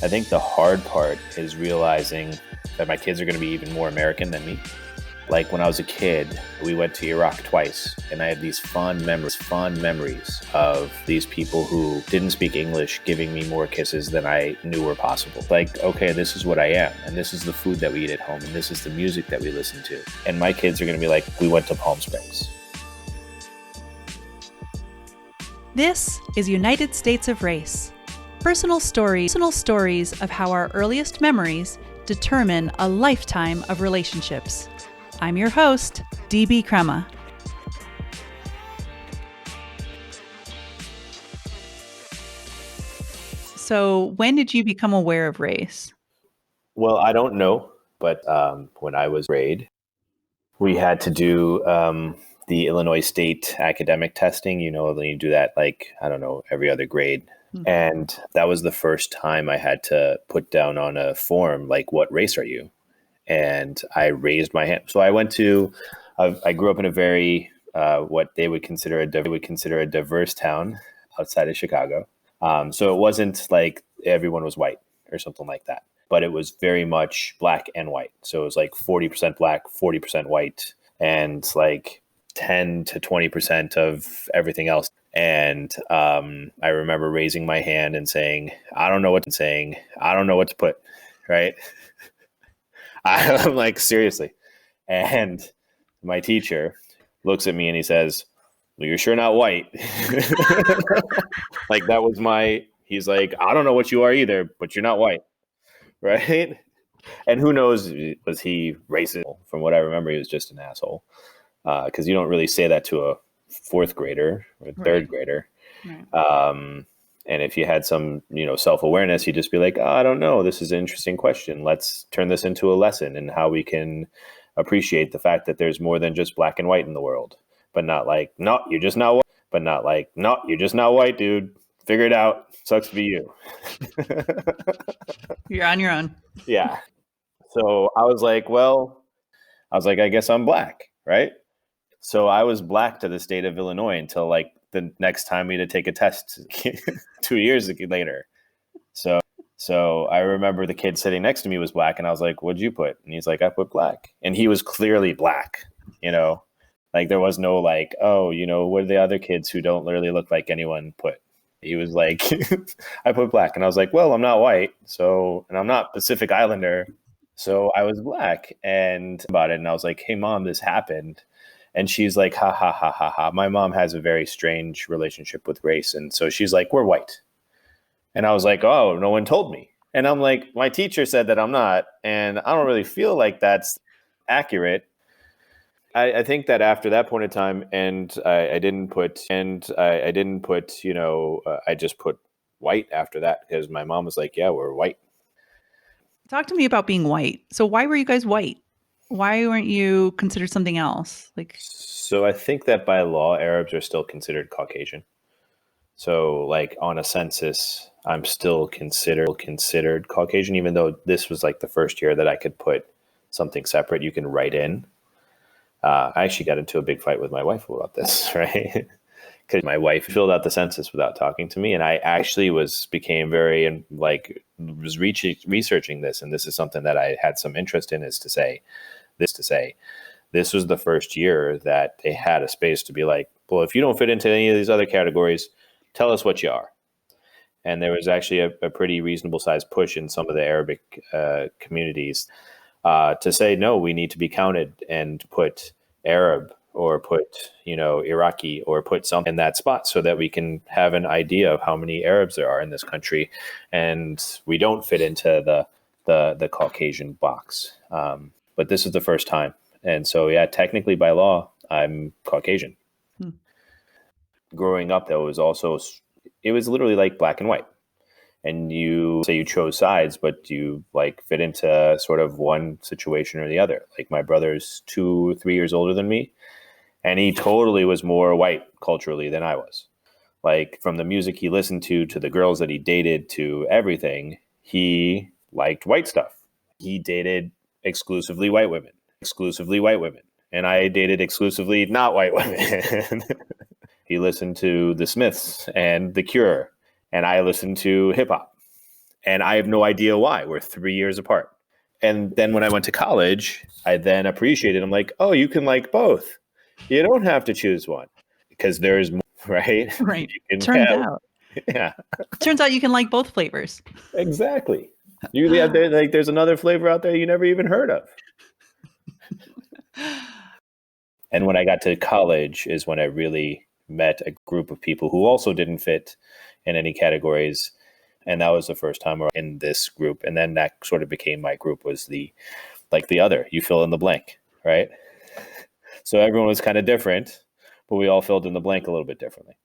I think the hard part is realizing that my kids are going to be even more American than me. Like when I was a kid, we went to Iraq twice, and I have these fond memories of these people who didn't speak English giving me more kisses than I knew were possible. Like, okay, this is what I am, and this is the food that we eat at home, and this is the music that we listen to. And my kids are going to be like, we went to Palm Springs. This is United States of Race. Personal stories of how our earliest memories determine a lifetime of relationships. I'm your host, DB Crema. So, when did you become aware of race? Well, I don't know, but when I was grade, we had to do the Illinois State academic testing. You know, then you do that every other grade. Mm-hmm. And that was the first time I had to put down on a form, like, what race are you? And I raised my hand. So I grew up in a very, what they would consider a diverse town outside of Chicago. So it wasn't like everyone was white or something like that, but it was very much black and white. So it was like 40% black, 40% white, and like 10 to 20% of everything else. And I remember raising my hand and saying, I don't know what to put, right? I'm like, seriously. And my teacher looks at me and he says, well, you're sure not white. Like he's like, I don't know what you are either, but you're not white. Right. And who knows, was he racist? From what I remember, he was just an asshole. Because you don't really say that to a fourth grader or third grader. Right. And if you had some, self-awareness, you'd just be like, oh, I don't know. This is an interesting question. Let's turn this into a lesson in how we can appreciate the fact that there's more than just black and white in the world. But not like, no, you're just not white. But not like, no, you're just not white, dude. Figure it out. Sucks to be you. You're on your own. Yeah. So I was like, I guess I'm black, right? So I was black to the state of Illinois until like the next time we had to take a test 2 years later. So I remember the kid sitting next to me was black, and I was like, what'd you put? And he's like, I put black. And he was clearly black, like there was no like, oh, what are the other kids who don't really look like anyone put? He was like, I put black. And I was like, well, I'm not white. And I'm not Pacific Islander. So I was black and about it. And I was like, hey, Mom, this happened. And she's like, ha, ha, ha, ha, ha. My mom has a very strange relationship with race. And so she's like, we're white. And I was like, oh, no one told me. And I'm like, my teacher said that I'm not. And I don't really feel like that's accurate. I think that after that point in time, I just put white after that because my mom was like, yeah, we're white. Talk to me about being white. So why were you guys white? Why weren't you considered something else? So I think that by law, Arabs are still considered Caucasian. So like on a census, I'm still considered Caucasian, even though this was like the first year that I could put something separate you can write in. I actually got into a big fight with my wife about this, right? Because my wife filled out the census without talking to me. And I actually was researching this. And this is something that I had some interest in, is to say, this was the first year that they had a space to be like, well, if you don't fit into any of these other categories, tell us what you are. And there was actually a pretty reasonable sized push in some of the Arabic communities to say, no, we need to be counted and put Arab or put, Iraqi or put something in that spot so that we can have an idea of how many Arabs there are in this country. And we don't fit into the Caucasian box. But this is the first time. And so, yeah, technically by law, I'm Caucasian. Growing up, though, it was literally like black and white. And you say you chose sides, but you like fit into sort of one situation or the other. Like my brother's 2 or 3 years older than me, and he totally was more white culturally than I was. Like from the music he listened to the girls that he dated to everything, he liked white stuff. He dated exclusively white women. And I dated exclusively not white women. He listened to the Smiths and The Cure, and I listened to hip hop. And I have no idea why. We're 3 years apart. And then when I went to college, I then appreciated, I'm like, oh, you can like both. You don't have to choose one because there's more, right? Right. You can Turns have, out. yeah, Turns out you can like both flavors. exactly. You have like there's another flavor out there you never even heard of. And when I got to college is when I really met a group of people who also didn't fit in any categories. And that was the first time in this group. And then that sort of became my group, was the other, you fill in the blank, right? So everyone was kind of different, but we all filled in the blank a little bit differently.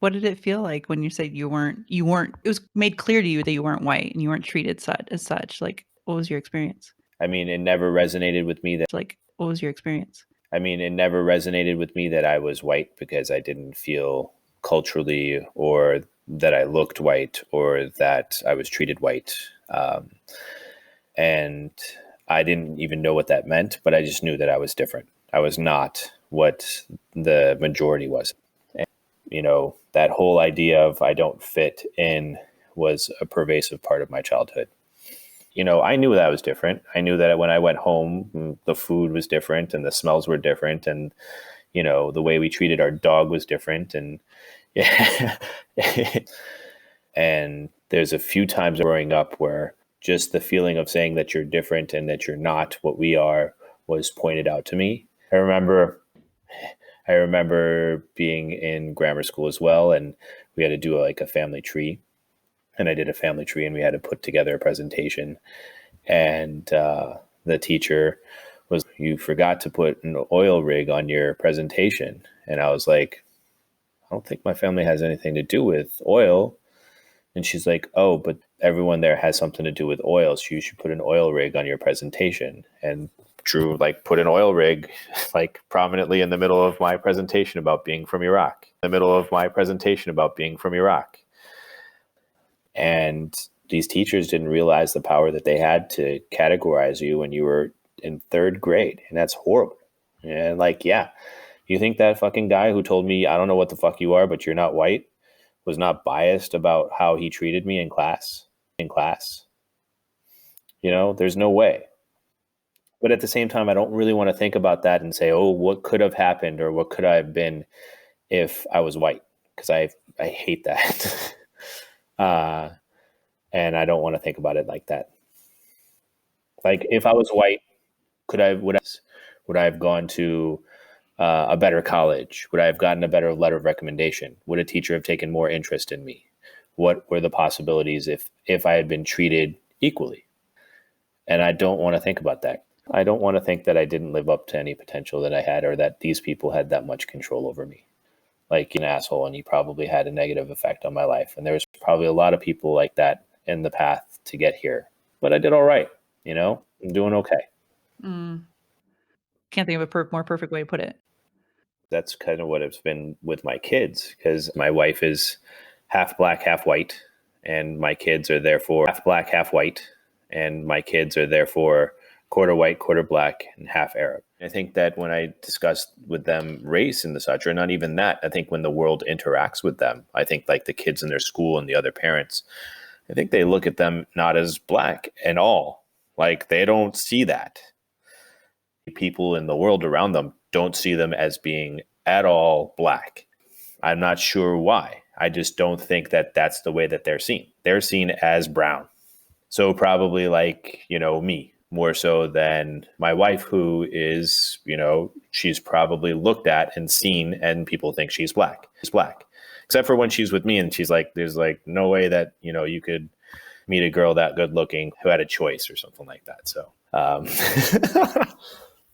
What did it feel like when you said you weren't, it was made clear to you that you weren't white and you weren't treated as such? Like, what was your experience? I mean, it never resonated with me that, Like, what was your experience? I mean, it never resonated with me that I was white, because I didn't feel culturally or that I looked white or that I was treated white. And I didn't even know what that meant, but I just knew that I was different. I was not what the majority was. And, that whole idea of I don't fit in was a pervasive part of my childhood. I knew that I was different. I knew that when I went home, the food was different and the smells were different. And, the way we treated our dog was different. And yeah. And there's a few times growing up where just the feeling of saying that you're different and that you're not what we are was pointed out to me. I remember being in grammar school as well, and we had to do a family tree. And I did a family tree, and we had to put together a presentation. And the teacher was, you forgot to put an oil rig on your presentation. And I was like, I don't think my family has anything to do with oil. And she's like, oh, but everyone there has something to do with oil, so you should put an oil rig on your presentation. And Drew put an oil rig prominently in the middle of my presentation about being from Iraq. And these teachers didn't realize the power that they had to categorize you when you were in third grade. And that's horrible. And yeah, you think that fucking guy who told me, I don't know what the fuck you are, but you're not white, was not biased about how he treated me in class? There's no way. But at the same time, I don't really want to think about that and say, oh, what could have happened or what could I have been if I was white? Because I hate that. And I don't want to think about it like that. If I was white, would I have gone to a better college? Would I have gotten a better letter of recommendation? Would a teacher have taken more interest in me? What were the possibilities if I had been treated equally? And I don't want to think about that. I don't want to think that I didn't live up to any potential that I had, or that these people had that much control over me. An asshole, and he probably had a negative effect on my life. And there was probably a lot of people like that in the path to get here. But I did all right. I'm doing okay. Can't think of a more perfect way to put it. That's kind of what it's been with my kids, because my wife is half black, half white, and my kids are therefore half black, half white, and my kids are therefore quarter white, quarter black, and half Arab. I think that when I discuss with them race and the such, or not even that, I think when the world interacts with them, I think the kids in their school and the other parents, I think they look at them not as black at all. They don't see that. People in the world around them don't see them as being at all black. I'm not sure why. I just don't think that that's the way that they're seen. They're seen as brown. So probably me, more so than my wife, who is, she's probably looked at and seen, and people think she's black. Except for when she's with me, and she's there's no way that, you could meet a girl that good looking who had a choice or something like that. So,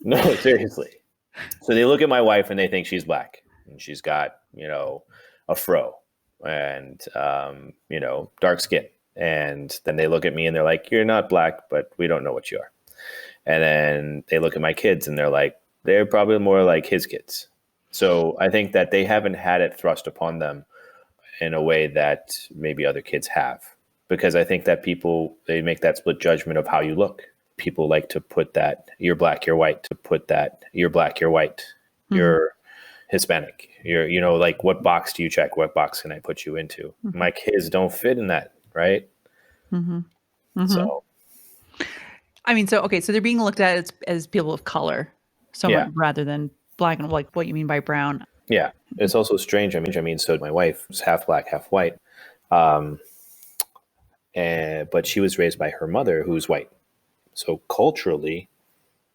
no, seriously. So they look at my wife and they think she's black, and she's got, a fro and, dark skin. And then they look at me and they're like, you're not black, but we don't know what you are. And then they look at my kids and they're probably more like his kids. So I think that they haven't had it thrust upon them in a way that maybe other kids have, because I think that they make that split judgment of how you look. People like to put that you're black, you're white, you're black, you're white, you're Hispanic, you're, what box do you check? What box can I put you into? My kids don't fit in that. Right. Mm-hmm. Mm-hmm. So I mean, so they're being looked at as people of color, so much yeah, rather than black and like what you mean by brown. yeah. It's also strange. I mean, so my wife was half black, half white, um, but she was raised by her mother, who's white. So culturally,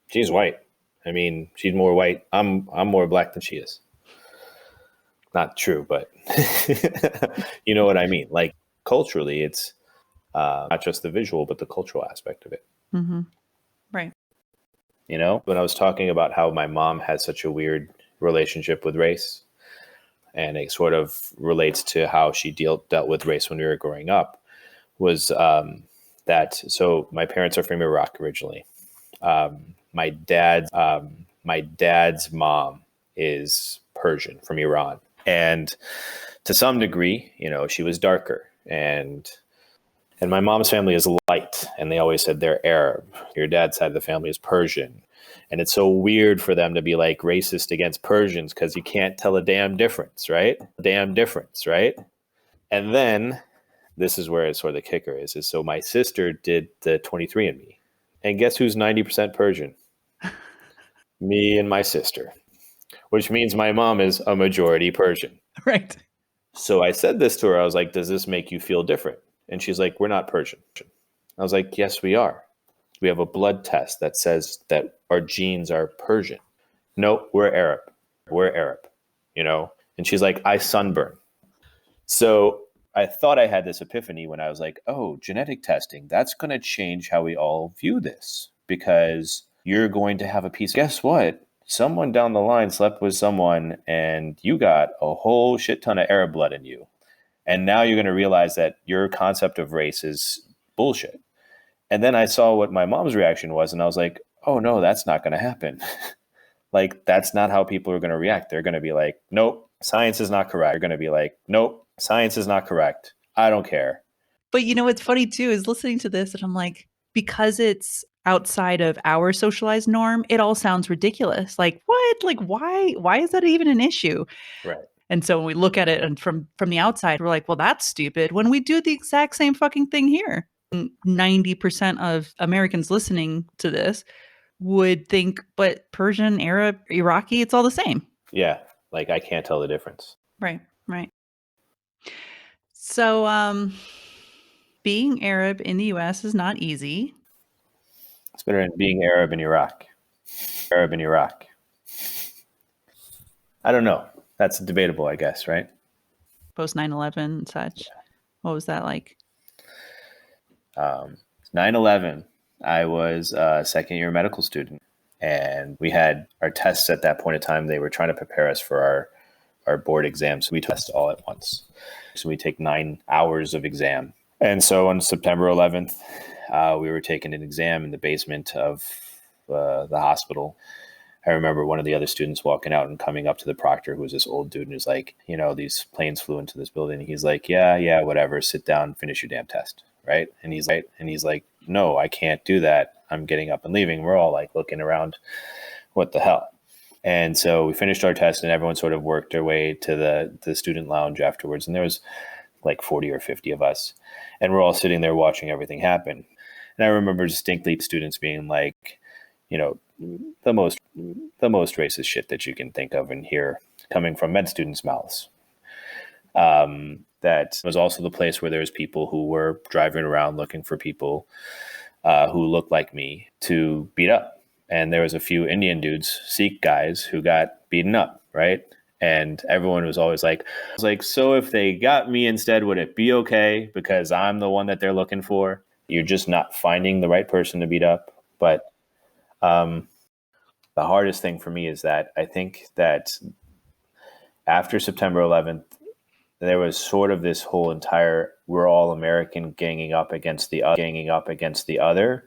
she's white. I mean, she's more white. I'm more black than she is. Not true, but you know what I mean. Like culturally, it's not just the visual, but the cultural aspect of it. Mm-hmm. Right. You know, when I was talking about how my mom had such a weird relationship with race, and it sort of relates to how she dealt with race when we were growing up, was that. So my parents are from Iraq originally. My dad's mom is Persian from Iran, and to some degree, you know, she was darker, and my mom's family is light, and they always said they're Arab. Your dad's side of the family is Persian. And it's so weird for them to be like racist against Persians because you can't tell a damn difference, right? Damn difference, right? And then this is where it's sort of the kicker is so my sister did the 23andMe. And guess who's 90% Persian? Me and my sister, which means my mom is a majority Persian. Right. So I said this to her. I was like, does this make you feel different? And she's like, we're not Persian. I was like, yes, we are. We have a blood test that says that our genes are Persian. No, we're Arab. We're Arab, you know? And she's like, I sunburn. So I thought I had this epiphany when I was like, oh, genetic testing, that's going to change how we all view this because you're going to have a piece. Guess what? Someone down the line slept with someone and you got a whole shit ton of Arab blood in you. And now you're going to realize that your concept of race is bullshit. And then I saw what my mom's reaction was, and I was like, oh, no, that's not going to happen. Like, that's not how people are going to react. They're going to be like, nope, science is not correct. They're going to be like, nope, science is not correct. I don't care. But you know what's funny too is listening to this, and I'm like, because it's outside of our socialized norm, it all sounds ridiculous. Like, what? Like, why? Why is that even an issue? Right. And so when we look at it and from the outside, we're like, well, that's stupid. When we do the exact same fucking thing here, 90% of Americans listening to this would think, but Persian, Arab, Iraqi, it's all the same. Yeah. Like, I can't tell the difference. Right. Right. So, being Arab in the US is not easy. It's better than being Arab in Iraq. Arab in Iraq. I don't know. That's debatable, I guess, right? Post 9/11 and such. Yeah. What was that like? 9/11, I was a second year medical student, and we had our tests at that point in time. They were trying to prepare us for our board exams. So we test all at once. So we take 9 hours of exam. And so on September 11th, we were taking an exam in the basement of the hospital. I remember one of the other students walking out and coming up to the proctor, who was this old dude, and was like, you know, these planes flew into this building. He's like, yeah, whatever. Sit down, finish your damn test. Right. And he's like, no, I can't do that. I'm getting up and leaving. We're all like looking around. What the hell? And so we finished our test, and everyone sort of worked their way to the student lounge afterwards. And there was like 40 or 50 of us. And we're all sitting there watching everything happen. And I remember distinctly students being like, you know, the most racist shit that you can think of and hear coming from med students' mouths. That was also the place where there was people who were driving around looking for people who looked like me to beat up. And there was a few Indian dudes, Sikh guys, who got beaten up, right? And everyone was always like, so if they got me instead, would it be okay? Because I'm the one that they're looking for. You're just not finding the right person to beat up. But the hardest thing for me is that I think that after September 11th, there was sort of this whole entire we're all American ganging up against the other,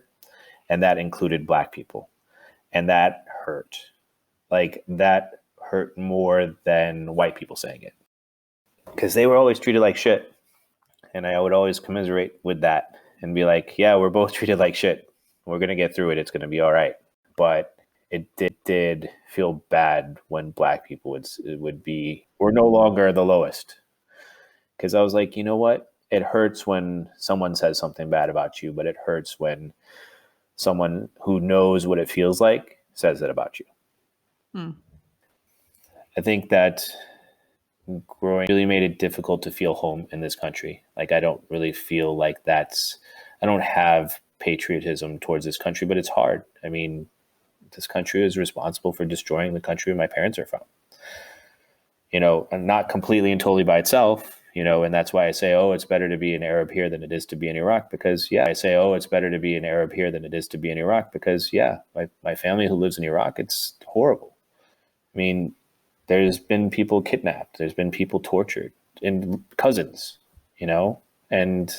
and that included Black people, and that hurt. Like, that hurt more than white people saying it, because they were always treated like shit, and I would always commiserate with that and be like, yeah, we're both treated like shit. We're gonna get through it. It's gonna be all right. But it did feel bad when Black people would be, we're no longer the lowest. Because I was like, you know what? it hurts when someone says something bad about you, but it hurts when someone who knows what it feels like says it about you. I think that growing really made it difficult to feel home in this country. Like, I don't really feel like I don't have patriotism towards this country, but it's hard. I mean, this country is responsible for destroying the country my parents are from. And not completely and totally by itself, and that's why I say, oh, it's better to be an Arab here than it is to be in Iraq, because it's better to be an Arab here than it is to be in Iraq, because my family who lives in Iraq, it's horrible. I mean, there's been people kidnapped, there's been people tortured, and cousins, and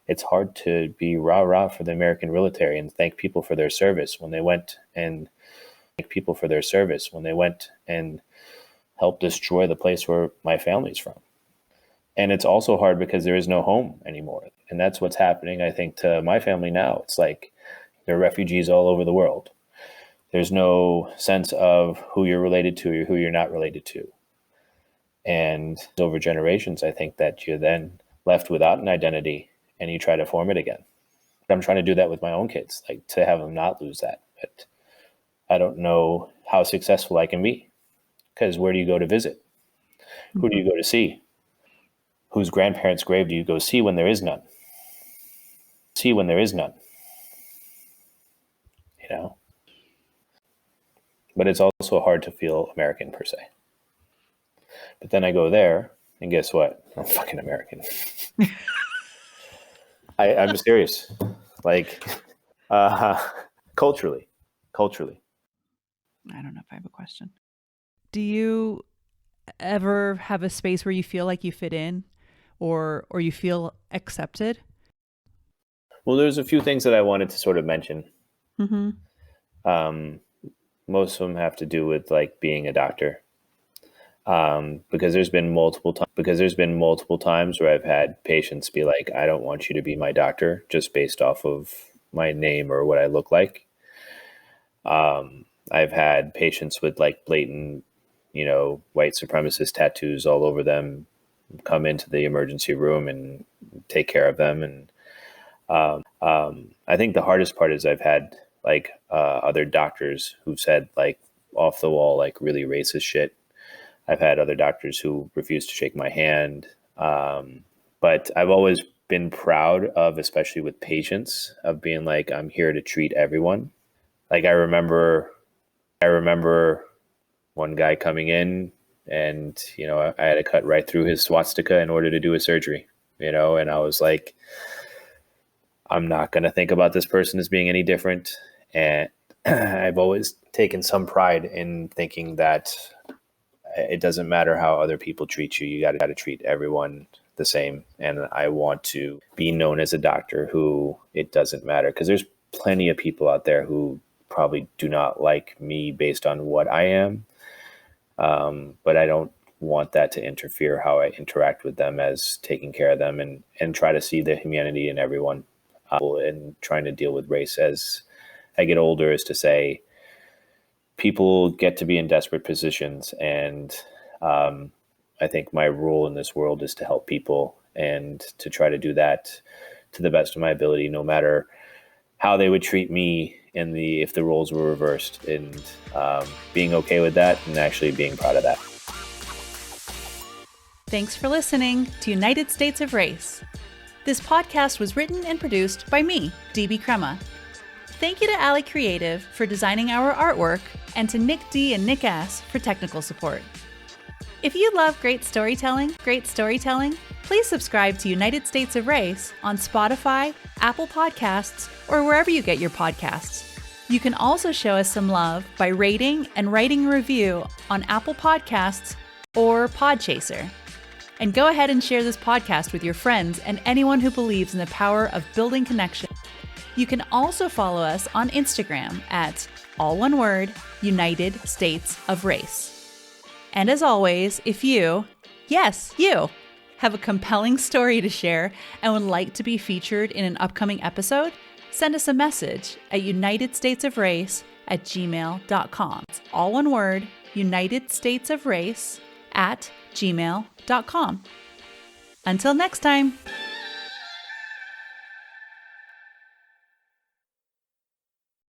it's hard to be rah-rah for the American military and thank people for their service when they went and helped destroy the place where my family's from. And it's also hard because there is no home anymore. And that's what's happening, I think, to my family now. It's like there are refugees all over the world. There's no sense of who you're related to or who you're not related to. And over generations, I think that you're then left without an identity and you try to form it again. I'm trying to do that with my own kids, like to have them not lose that. But I don't know how successful I can be, because where do you go to visit? Who do you go to see? Whose grandparents' grave do you go see when there is none? But it's also hard to feel American per se. But then I go there, and guess what? I'm fucking American. I'm serious. Like, culturally. I don't know if I have a question. Do you ever have a space where you feel like you fit in or you feel accepted? Well, there's a few things that I wanted to sort of mention. Most of them have to do with like being a doctor. Because there's been multiple times where I've had patients be like, I don't want you to be my doctor just based off of my name or what I look like. I've had patients with like blatant, white supremacist tattoos all over them come into the emergency room and take care of them. And I think the hardest part is I've had like other doctors who've said like off the wall, like really racist shit. I've had other doctors who refuse to shake my hand. But I've always been proud of, especially with patients, of being like, I'm here to treat everyone. Like I remember one guy coming in and, I had to cut right through his swastika in order to do a surgery, and I was like, I'm not going to think about this person as being any different. And I've always taken some pride in thinking that it doesn't matter how other people treat you. You got to treat everyone the same. And I want to be known as a doctor who it doesn't matter, because there's plenty of people out there who probably do not like me based on what I am. But I don't want that to interfere how I interact with them as taking care of them, and try to see the humanity in everyone, and trying to deal with race as I get older, is to say people get to be in desperate positions. And I think my role in this world is to help people and to try to do that to the best of my ability, no matter how they would treat me if the roles were reversed, and being okay with that and actually being proud of that. Thanks for listening to United States of Race. This podcast was written and produced by me, DB Crema. Thank you to Alley Creative for designing our artwork, and to Nick D and Nick S for technical support. If you love great storytelling, please subscribe to United States of Race on Spotify, Apple Podcasts, or wherever you get your podcasts. You can also show us some love by rating and writing a review on Apple Podcasts or Podchaser. And go ahead and share this podcast with your friends and anyone who believes in the power of building connection. You can also follow us on Instagram at, all one word, United States of Race. And as always, if you, yes, you, have a compelling story to share and would like to be featured in an upcoming episode, send us a message at unitedstatesofrace@gmail.com. It's all one word, unitedstatesofrace@gmail.com. Until next time.